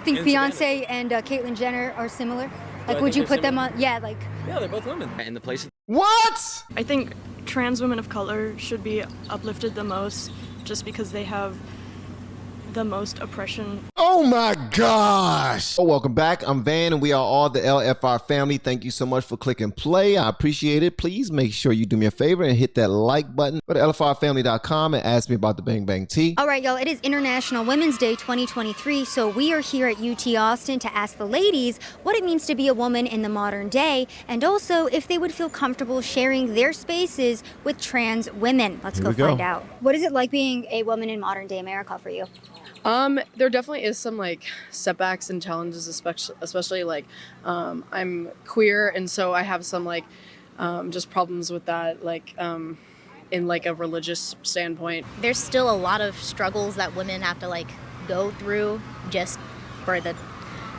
you think Beyonce and Caitlyn Jenner are similar? Like, would you put them on? Yeah, like. Yeah, they're both women. In the place. What? I think trans women of color should be uplifted the most just because they have the most oppression. Oh my gosh. Oh, welcome back. I'm Van and we are all the LFR family. Thank you so much for clicking play. I appreciate it. Please make sure you do me a favor and hit that like button. Go to LFRfamily.com and ask me about the Bang Bang Tea. All right, y'all. It is International Women's Day 2023. So we are here at UT Austin to ask the ladies what it means to be a woman in the modern day, and also if they would feel comfortable sharing their spaces with trans women. Let's go find out. What is it like being a woman in modern day America for you? There definitely is some like setbacks and challenges, especially like I'm queer, and so I have some like just problems with that, like in like a religious standpoint. There's still a lot of struggles that women have to like go through just for the,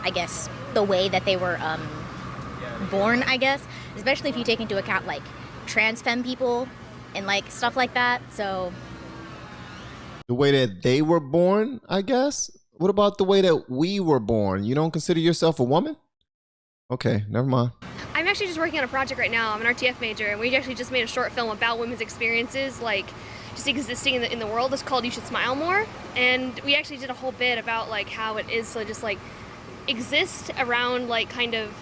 I guess, the way that they were born, I guess, especially if you take into account like trans femme people and like stuff like that. So the way that they were born, I guess. What about the way that we were born? You don't consider yourself a woman? Okay, never mind. I'm actually just working on a project right now. I'm an RTF major, and we actually just made a short film about women's experiences, like just existing in the world. It's called You Should Smile More, and we actually did a whole bit about like how it is to just like exist around like kind of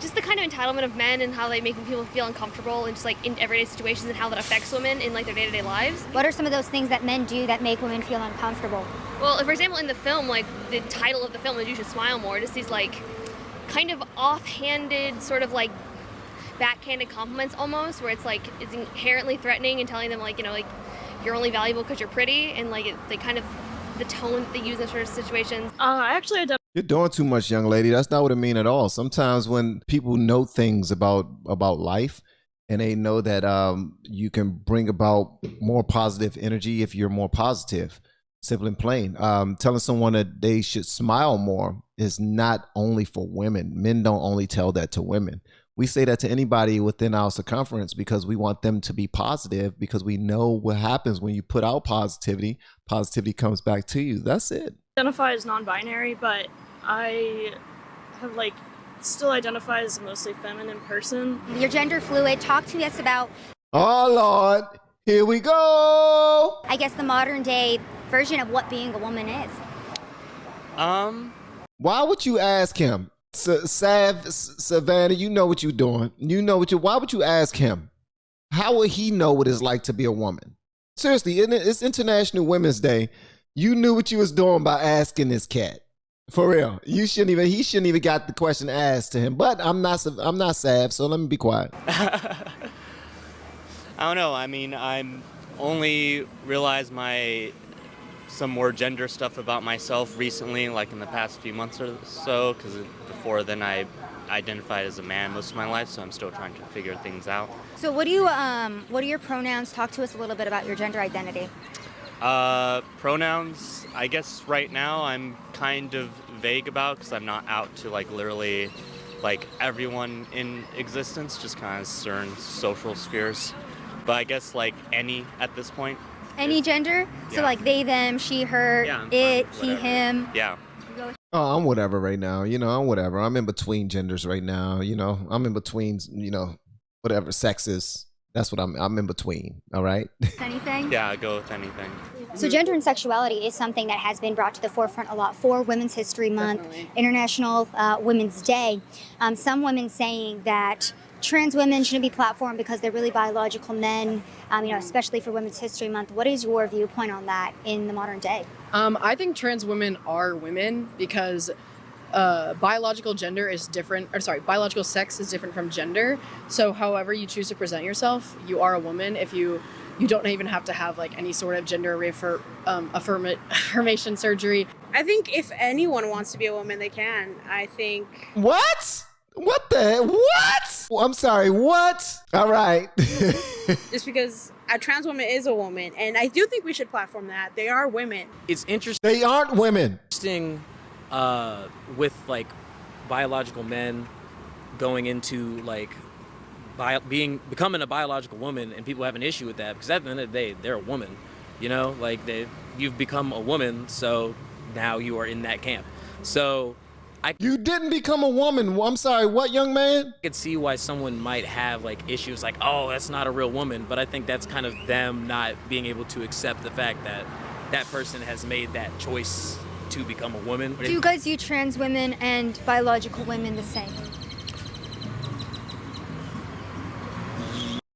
just the kind of entitlement of men and how they make people feel uncomfortable and just like in everyday situations and how that affects women in like their day-to-day lives. What are some of those things that men do that make women feel uncomfortable? Well, for example, in the film, like the title of the film is You Should Smile More. Just these like kind of offhanded sort of like backhanded compliments almost, where it's like it's inherently threatening and telling them like, you know, like you're only valuable because you're pretty, and like they kind of the tone that they use in sort of situations. I actually identify. You're doing too much, young lady. That's not what I mean at all. Sometimes when people know things about life and they know that you can bring about more positive energy if you're more positive, simple and plain. Telling someone that they should smile more is not only for women. Men don't only tell that to women. We say that to anybody within our circumference because we want them to be positive, because we know what happens when you put out positivity. Positivity comes back to you. That's it. Identify as non-binary, but I have like still identify as a mostly feminine person. You're gender fluid. Talk to us about, Oh Lord, here we go. I guess, the modern day version of what being a woman is. Why would you ask him? Savannah, you know what you're doing. You know why would you ask him? How would he know what it's like to be a woman? Seriously, it's International Women's Day. You knew what you was doing by asking this cat. For real. He shouldn't even got the question asked to him. But I'm not Sav, so let me be quiet. I don't know. I mean, I'm only realized some more gender stuff about myself recently, like in the past few months or so, because before then I identified as a man most of my life, so I'm still trying to figure things out. So what are your pronouns? Talk to us a little bit about your gender identity. Pronouns, I guess right now I'm kind of vague about, because I'm not out to like literally like everyone in existence, just kind of certain social spheres. But I guess like any at this point. Any gender? Yeah. So like they, them, she, her, it, he, him. Yeah. Oh, I'm whatever right now. You know, I'm whatever. I'm in between genders right now. You know, I'm in between, whatever sexes. That's what I'm in between. All right. Anything? Yeah, go with anything. So gender and sexuality is something that has been brought to the forefront a lot for Women's History Month, International Women's Day. Some women saying that trans women shouldn't be platformed because they're really biological men, especially for Women's History Month. What is your viewpoint on that in the modern day? I think trans women are women because biological sex is different from gender. So however you choose to present yourself, you are a woman. If you don't even have to have like any sort of gender affirmation surgery. I think if anyone wants to be a woman, they can. I think. What? What the? What? I'm sorry, what? All right. Just because a trans woman is a woman, and I do think we should platform that. They are women. It's interesting. They aren't women. With like biological men going into like becoming a biological woman, and people have an issue with that because at the end of the day they're a woman, like you've become a woman, so now you are in that camp. So You didn't become a woman. I'm sorry, what, young man? I could see why someone might have like issues like, oh, that's not a real woman, but I think that's kind of them not being able to accept the fact that that person has made that choice to become a woman. Do you guys view trans women and biological women the same?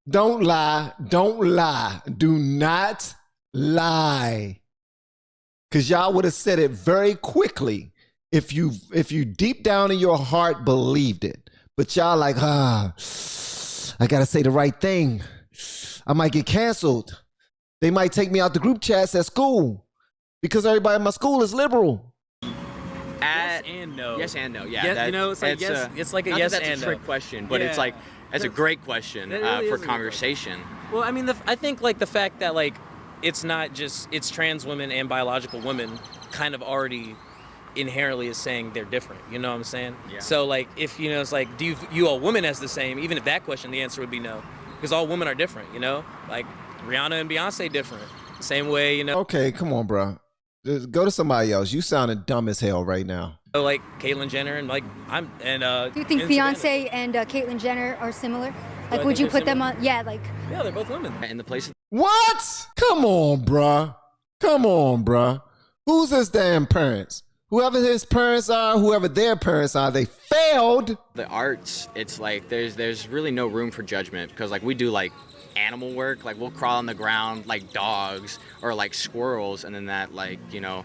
Don't lie. Don't lie. Do not lie. Because y'all would have said it very quickly if you deep down in your heart believed it. But y'all like, I got to say the right thing. I might get canceled. They might take me out the group chats at school because everybody in my school is liberal. Yes and no. Yes and no. Yeah. Yes, that, you know, it's like yes. It's like a not yes that that's and a trick no question, but it's like that's a great question That really for is a good conversation. Well, I mean, I think like the fact that like it's not just it's trans women and biological women kind of already inherently is saying they're different. You know what I'm saying? Yeah. So like if you know it's like do you view a woman as the same? Even if that question, the answer would be no, because all women are different. You know, like Rihanna and Beyonce different. Same way, you know. Okay, come on, bro. Just go to somebody else. You sounding dumb as hell right now. So like Caitlyn Jenner and like I'm and Do you think and Beyonce and Caitlyn Jenner are similar? Like, I would think you they're put them similar. on? Yeah, like. Yeah, they're both women. In the place. What? Come on, bruh. Come on, bruh. Who's his damn parents? Whoever his parents are, whoever their parents are, they failed. The arts, it's like there's really no room for judgment because like we do like animal work, like we'll crawl on the ground like dogs or like squirrels, and then that like you know,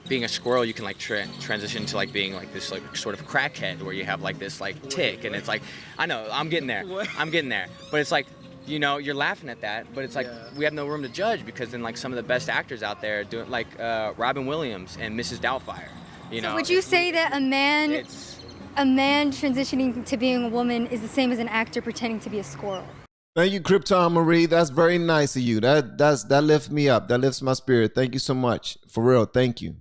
being a squirrel you can like transition to like being like this like sort of crackhead where you have like this like tick, and it's like I know I'm getting there, but it's like. You know, you're laughing at that, but it's like we have no room to judge because then like some of the best actors out there doing like Robin Williams and Mrs. Doubtfire. You know, Would you say that a man transitioning to being a woman is the same as an actor pretending to be a squirrel? Thank you, Krypton Marie. That's very nice of you. That lifts me up. That lifts my spirit. Thank you so much. For real, thank you.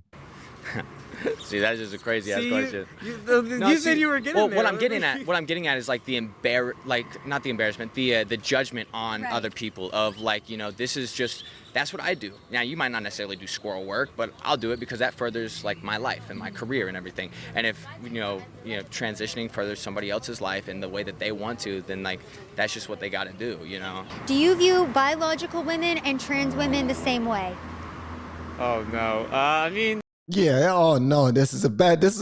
See, that's just a crazy ass question. You said you were getting well, there. what I'm getting at is like not the embarrassment, the judgment on other people of like, you know, this is just that's what I do. Now, you might not necessarily do squirrel work, but I'll do it because that furthers like my life and my career and everything. And if you know, transitioning furthers somebody else's life in the way that they want to, then like that's just what they got to do, you know. Do you view biological women and trans women the same way? Oh no. I mean. Yeah, oh no, this is a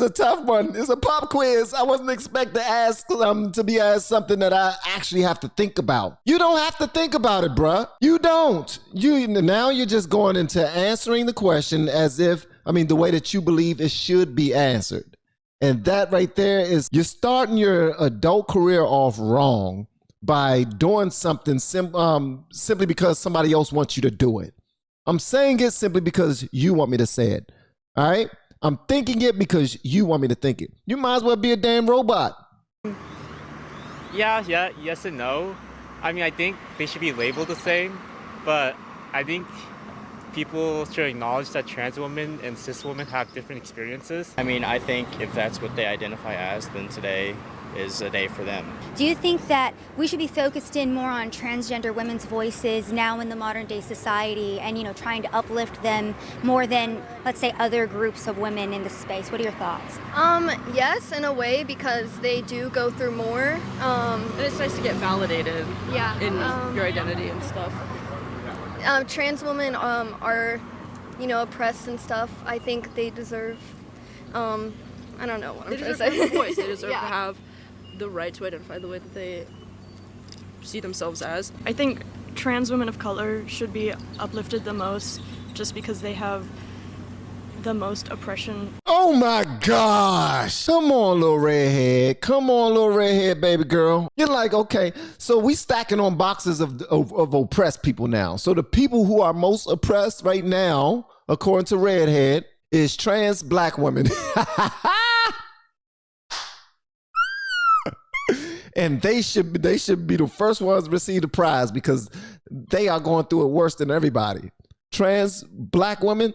tough one. It's a pop quiz. I wasn't expecting to be asked something that I actually have to think about. You don't have to think about it, bruh. You don't. Now you're just going into answering the question as if, the way that you believe it should be answered. And that right there is, you're starting your adult career off wrong by doing something simply because somebody else wants you to do it. I'm saying it simply because you want me to say it. All right? I'm thinking it because you want me to think it. You might as well be a damn robot. Yeah, yes and no. I think they should be labeled the same, but I think people should acknowledge that trans women and cis women have different experiences. I think if that's what they identify as, then today is a day for them. Do you think that we should be focused in more on transgender women's voices now in the modern day society and, trying to uplift them more than, let's say, other groups of women in the space? What are your thoughts? Yes, in a way, because they do go through more. And it's nice to get validated in your identity and stuff. Trans women are, oppressed and stuff. I think they deserve, I don't know what I'm trying to say. They deserve a voice. They deserve to have the right to identify the way that they see themselves as. I think trans women of color should be uplifted the most just because they have the most oppression. Oh my gosh. Come on, little redhead. Come on, little redhead, baby girl. You're like, okay, so we stacking on boxes of oppressed people now. So the people who are most oppressed right now, according to redhead, is trans black women. And they should be the first ones to receive the prize because they are going through it worse than everybody. Trans black women.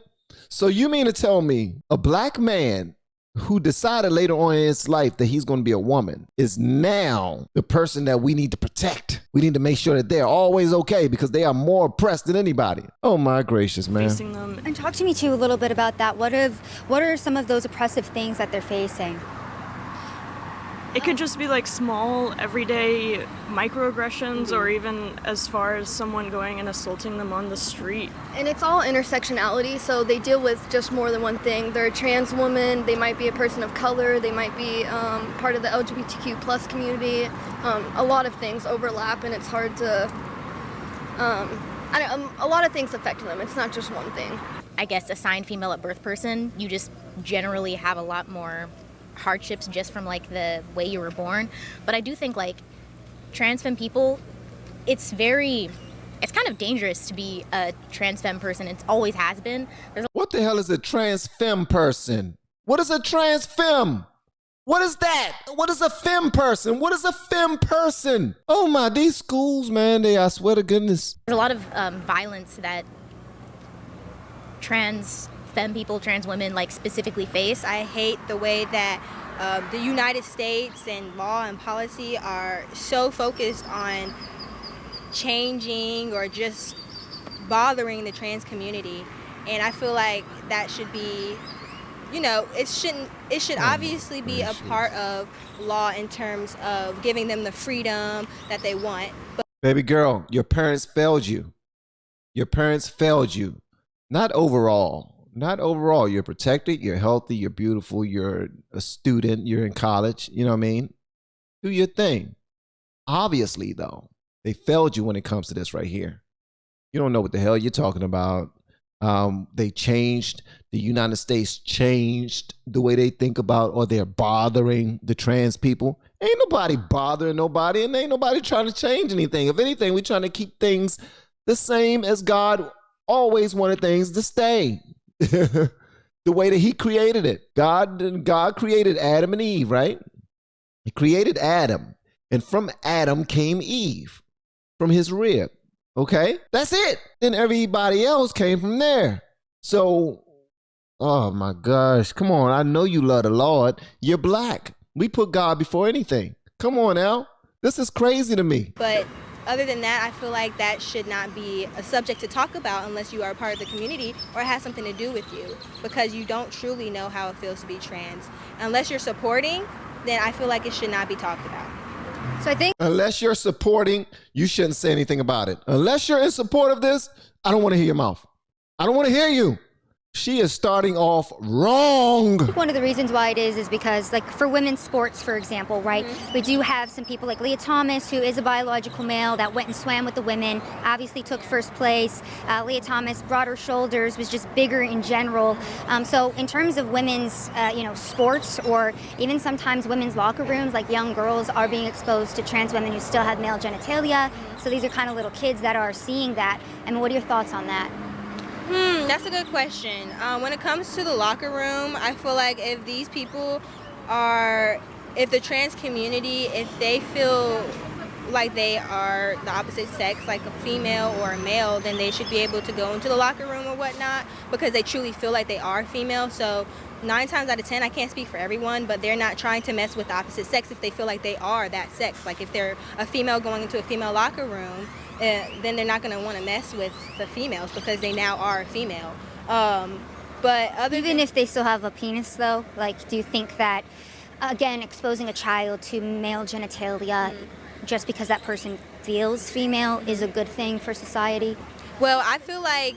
So you mean to tell me a black man who decided later on in his life that he's going to be a woman is now the person that we need to protect. We need to make sure that they're always okay because they are more oppressed than anybody. Oh my gracious, man. Facing them. And talk to me too a little bit about that. What are some of those oppressive things that they're facing? It could just be like small, everyday microaggressions, or even as far as someone going and assaulting them on the street. And it's all intersectionality, so they deal with just more than one thing. They're a trans woman, they might be a person of color, they might be part of the LGBTQ plus community. A lot of things overlap, and it's hard to, a lot of things affect them. It's not just one thing. I guess assigned female at birth person, you just generally have a lot more hardships just from like the way you were born. But I do think like trans femme people, it's kind of dangerous to be a trans femme person. It always has been. What the hell is a trans femme person? What is a trans femme? What is that? What is a femme person? What is a femme person? Oh my, these schools, man, I swear to goodness. There's a lot of violence that trans femme people, trans women, like specifically face. I hate the way that the United States and law and policy are so focused on changing or just bothering the trans community. And I feel like that should be, it should obviously be a part of law in terms of giving them the freedom that they want. But baby girl, your parents failed you. Your parents failed you. Not overall. Not overall. You're protected, you're healthy, you're beautiful, you're a student, you're in college, you know what I mean? Do your thing. Obviously, though, they failed you when it comes to this right here. You don't know what the hell you're talking about. The United States changed the way they think about, or they're bothering the trans people. Ain't nobody bothering nobody, and ain't nobody trying to change anything. If anything, we're trying to keep things the same as God always wanted things to stay. The way that he created it. God created Adam and Eve, right? He created Adam, and from Adam came Eve, from his rib. Okay? That's it. Then everybody else came from there. So, oh my gosh, come on. I know you love the Lord. You're black. We put God before anything. Come on now. This is crazy to me. But other than that, I feel like that should not be a subject to talk about unless you are a part of the community or it has something to do with you, because you don't truly know how it feels to be trans. Unless you're supporting, then I feel like it should not be talked about. So I think unless you're supporting, you shouldn't say anything about it. Unless you're in support of this, I don't want to hear your mouth. I don't want to hear you. She is starting off wrong. One of the reasons why it is because, like, for women's sports, for example, right, we do have some people like Leah Thomas, who is a biological male, that went and swam with the women, obviously took first place. Leah Thomas, broader shoulders, was just bigger in general. So in terms of women's, sports, or even sometimes women's locker rooms, like, young girls are being exposed to trans women who still have male genitalia. So these are kind of little kids that are seeing that. I mean, what are your thoughts on that? That's a good question. When it comes to the locker room, I feel like if these people if the trans community, if they feel like they are the opposite sex, like a female or a male, then they should be able to go into the locker room or whatnot because they truly feel like they are female. So 9 times out of 10, I can't speak for everyone, but they're not trying to mess with the opposite sex if they feel like they are that sex. Like if they're a female going into a female locker room, then they're not going to want to mess with the females because they now are a female. But even if they still have a penis, though, like, do you think that, again, exposing a child to male genitalia just because that person feels female is a good thing for society? Well, I feel like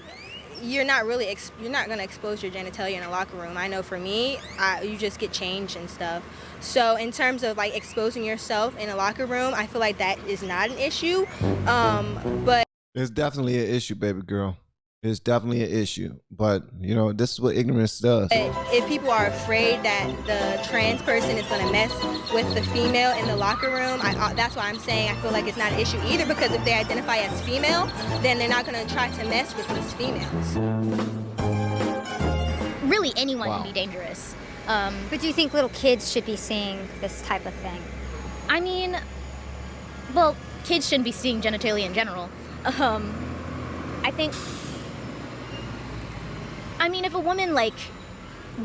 you're not going to expose your genitalia in a locker room. I know for me, you just get changed and stuff. So in terms of like exposing yourself in a locker room, I feel like that is not an issue. But it's definitely an issue, baby girl. It's definitely an issue. But this is what ignorance does. If people are afraid that the trans person is going to mess with the female in the locker room, that's why I'm saying I feel like it's not an issue either, because if they identify as female, then they're not going to try to mess with these females. Really, anyone can be dangerous. But do you think little kids should be seeing this type of thing? I mean, well, kids shouldn't be seeing genitalia in general. I think, if a woman, like,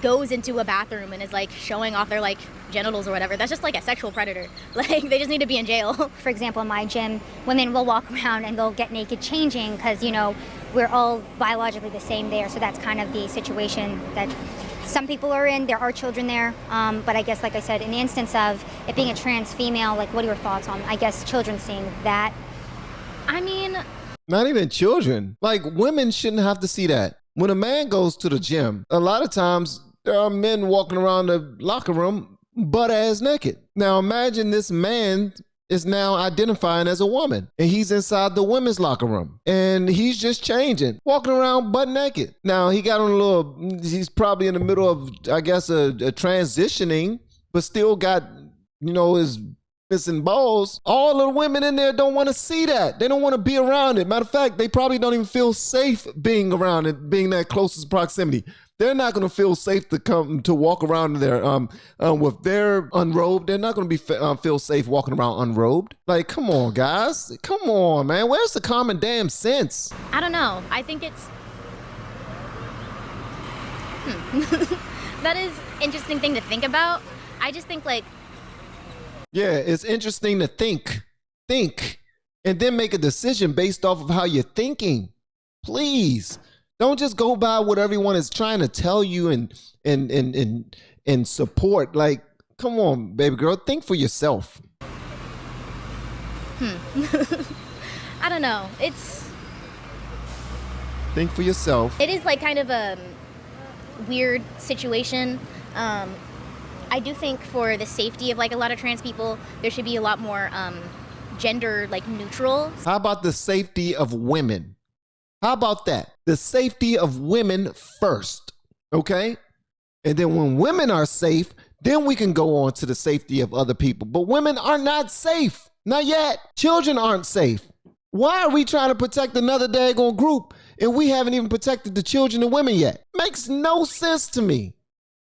goes into a bathroom and is like showing off their like genitals or whatever, that's just like a sexual predator. Like they just need to be in jail. For example, in my gym, women will walk around and they'll get naked changing because, you know, we're all biologically the same there. So that's kind of the situation that some people are in. There are children there. But I guess, like I said, in the instance of it being a trans female, like what are your thoughts on, I guess, children seeing that? I mean, not even children. Like women shouldn't have to see that. When a man goes to the gym, a lot of times there are men walking around the locker room butt ass naked. Now imagine this man is now identifying as a woman and he's inside the women's locker room and he's just changing, walking around butt naked. Now he got on a little, he's probably in the middle of, I guess, a transitioning, but still got, you know, his missing balls. All of the women in there don't want to see that. They don't want to be around it. Matter of fact, they probably don't even feel safe being around it, being that closest proximity. They're not going to feel safe to come to walk around there with their unrobed. They're not going to be feel safe walking around unrobed. Like, come on, guys. Come on, man. Where's the common damn sense? I don't know. I think it's that is interesting thing to think about. I just think like, yeah, it's interesting to think, and then make a decision based off of how you're thinking. Please don't just go by what everyone is trying to tell you and support. Like, come on, baby girl, think for yourself. I don't know. Think for yourself. It is like kind of a weird situation. I do think for the safety of like a lot of trans people, there should be a lot more gender like neutral. How about the safety of women? How about that? The safety of women first, okay? And then when women are safe, then we can go on to the safety of other people. But women are not safe, not yet. Children aren't safe. Why are we trying to protect another daggone group and we haven't even protected the children and women yet? Makes no sense to me.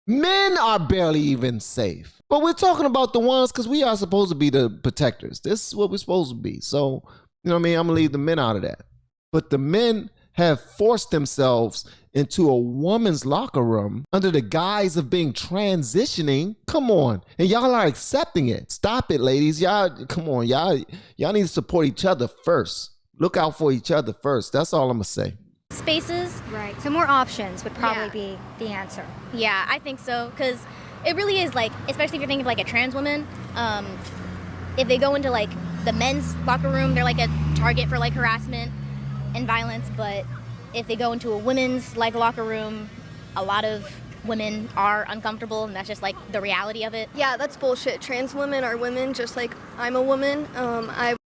Men are barely even safe. But we're talking about the ones because we are supposed to be the protectors. This is what we're supposed to be. So, you know what I mean? I'm going to leave the men out of that. But the men have forced themselves into a woman's locker room under the guise of being transitioning. Come on. And y'all are accepting it. Stop it, ladies. Y'all, come on. Y'all need to support each other first. Look out for each other first. That's all I'm going to say. Spaces. Right. So more options would probably be the answer. Yeah, I think so. Because it really is like, especially if you're thinking of like a trans woman, if they go into like the men's locker room, they're like a target for like harassment and violence. But if they go into a women's like locker room, a lot of women are uncomfortable, and that's just like the reality of it. Yeah, that's bullshit. Trans women are women, just like I'm a woman.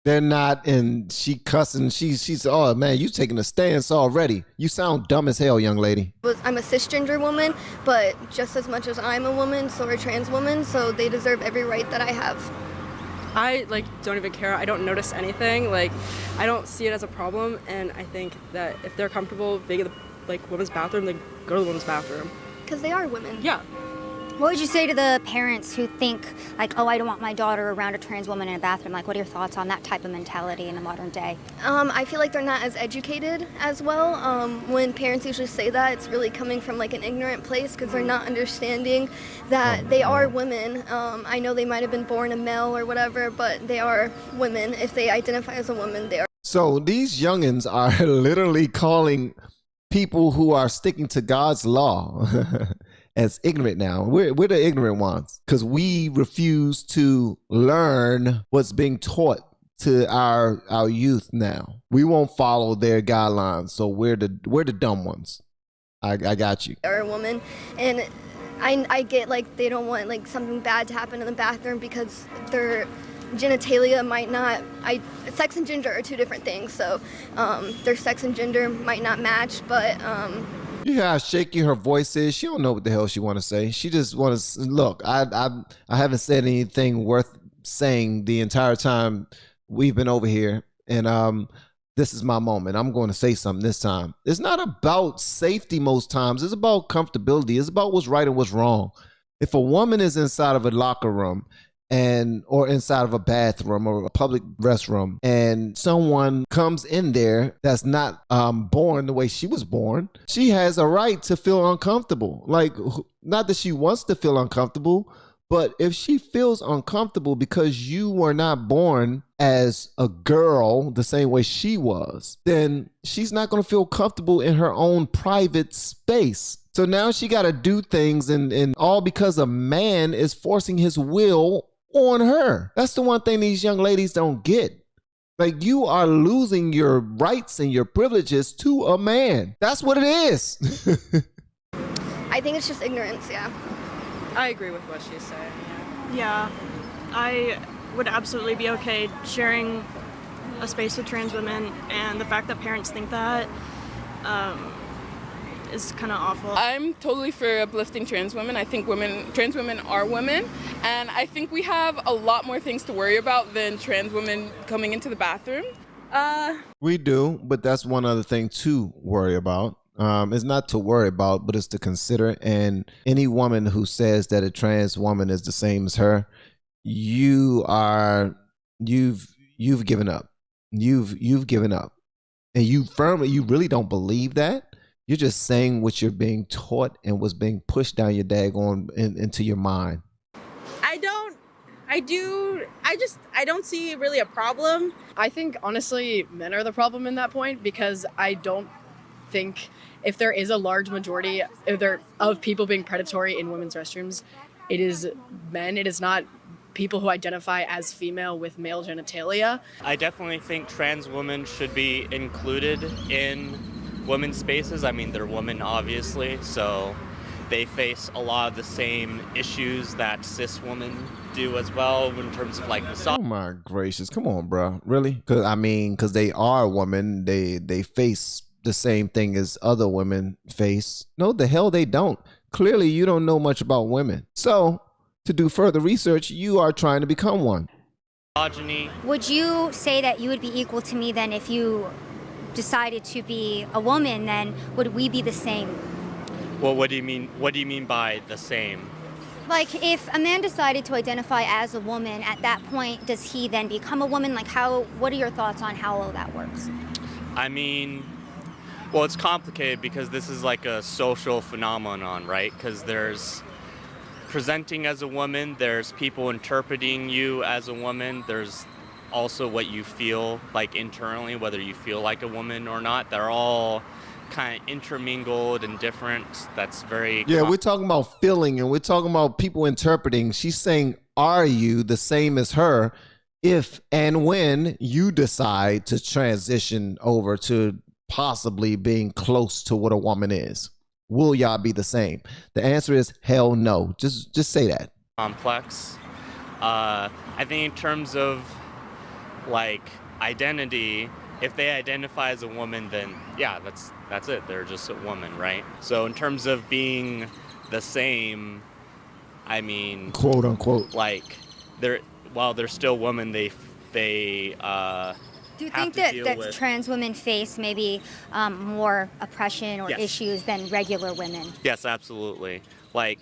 They're not, and she cussing. She's oh man, you taking a stance already. You sound dumb as hell, young lady. I'm a cisgender woman, but just as much as I'm a woman, so are trans women, so they deserve every right that I have. I don't even care. I don't notice anything. I don't see it as a problem, and I think that if they're comfortable being in the women's bathroom, then go to the women's bathroom. Because they are women. Yeah. What would you say to the parents who think like, oh, I don't want my daughter around a trans woman in a bathroom? Like, what are your thoughts on that type of mentality in the modern day? I feel like they're not as educated as well. When parents usually say that, it's really coming from like an ignorant place because they're not understanding that they are women. I know they might have been born a male or whatever, but they are women. If they identify as a woman, they are. So these youngins are literally calling people who are sticking to God's law as ignorant now. We're the ignorant ones because we refuse to learn what's being taught to our youth now. We won't follow their guidelines, so we're the dumb ones. I got you. They're a woman, and I get like they don't want like something bad to happen in the bathroom because their genitalia might not. Sex and gender are two different things, so their sex and gender might not match, but. You hear how shaky her voice is? She don't know what the hell she want to say. She just want to look. I haven't said anything worth saying the entire time we've been over here, and this is my moment. I'm going to say something this time. It's not about safety most times. It's about comfortability. It's about what's right and what's wrong. If a woman is inside of a locker room or inside of a bathroom or a public restroom, and someone comes in there that's not born the way she was born, she has a right to feel uncomfortable. Like, not that she wants to feel uncomfortable, but if she feels uncomfortable because you were not born as a girl the same way she was, then she's not going to feel comfortable in her own private space. So now she got to do things, and all because a man is forcing his will on her. That's the one thing these young ladies don't get. Like, you are losing your rights and your privileges to a man. That's what it is. I think it's just ignorance, yeah. I agree with what she's saying. Yeah, I would absolutely be okay sharing a space with trans women, and the fact that parents think that is kind of awful. I'm totally for uplifting trans women. I think trans women are women, and I think we have a lot more things to worry about than trans women coming into the bathroom. We do, but that's one other thing to worry about. It's not to worry about, but it's to consider. And any woman who says that a trans woman is the same as her, you've given up. You've given up, and you really don't believe that. You're just saying what you're being taught and what's being pushed down your daggone into your mind. I don't see really a problem. I think, honestly, men are the problem in that point, because I don't think if there is a large majority of people being predatory in women's restrooms, it is men. It is not people who identify as female with male genitalia. I definitely think trans women should be included in women's spaces. I mean, they're women, obviously, so they face a lot of the same issues that cis women do as well in terms of like Oh my gracious, come on, bro, really? Because they are women, they face the same thing as other women face. No, the hell they don't. Clearly, you don't know much about women. So, to do further research, you are trying to become one. misogyny. Would you say that you would be equal to me then if you decided to be a woman? Then would we be the same? Well, what do you mean? What do you mean by the same? Like, if a man decided to identify as a woman, at that point, does he then become a woman? Like, what are your thoughts on how all that works? I mean, well, it's complicated because this is like a social phenomenon, right? Because there's presenting as a woman, there's people interpreting you as a woman, there's also what you feel like internally, whether you feel like a woman or not. They're all kind of intermingled and different. That's very we're talking about feeling, and we're talking about people interpreting. She's saying, are you the same as her if and when you decide to transition over to possibly being close to what a woman is? Will y'all be the same? The answer is hell no. Just say that. complex. I think in terms of like identity, if they identify as a woman, then yeah, that's it. They're just a woman, right? So in terms of being the same, I mean, quote unquote, like they're still women. They Do you think that trans women face maybe more oppression or issues than regular women? Yes, absolutely. Like,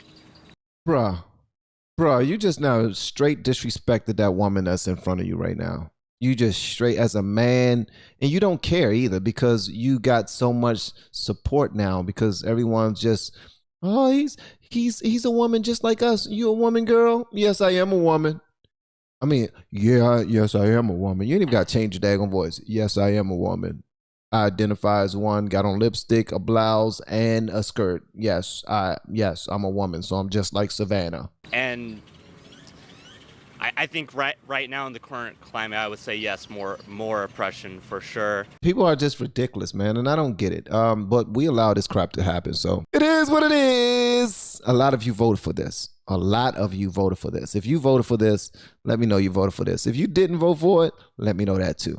bruh, you just now straight disrespected that woman that's in front of you right now. You just straight as a man, and you don't care either because you got so much support now because everyone's just, oh, he's a woman just like us. You a woman, girl? Yes, I am a woman. I mean, yes, I am a woman. You ain't even got to change your daggone voice. Yes, I am a woman. I identify as one, got on lipstick, a blouse, and a skirt. Yes, I'm a woman, so I'm just like Savannah. and I think right now in the current climate, I would say yes, more oppression for sure. People are just ridiculous, man, and I don't get it. But we allow this crap to happen, so it is what it is. A lot of you voted for this. If you voted for this, let me know you voted for this. If you didn't vote for it, let me know that too.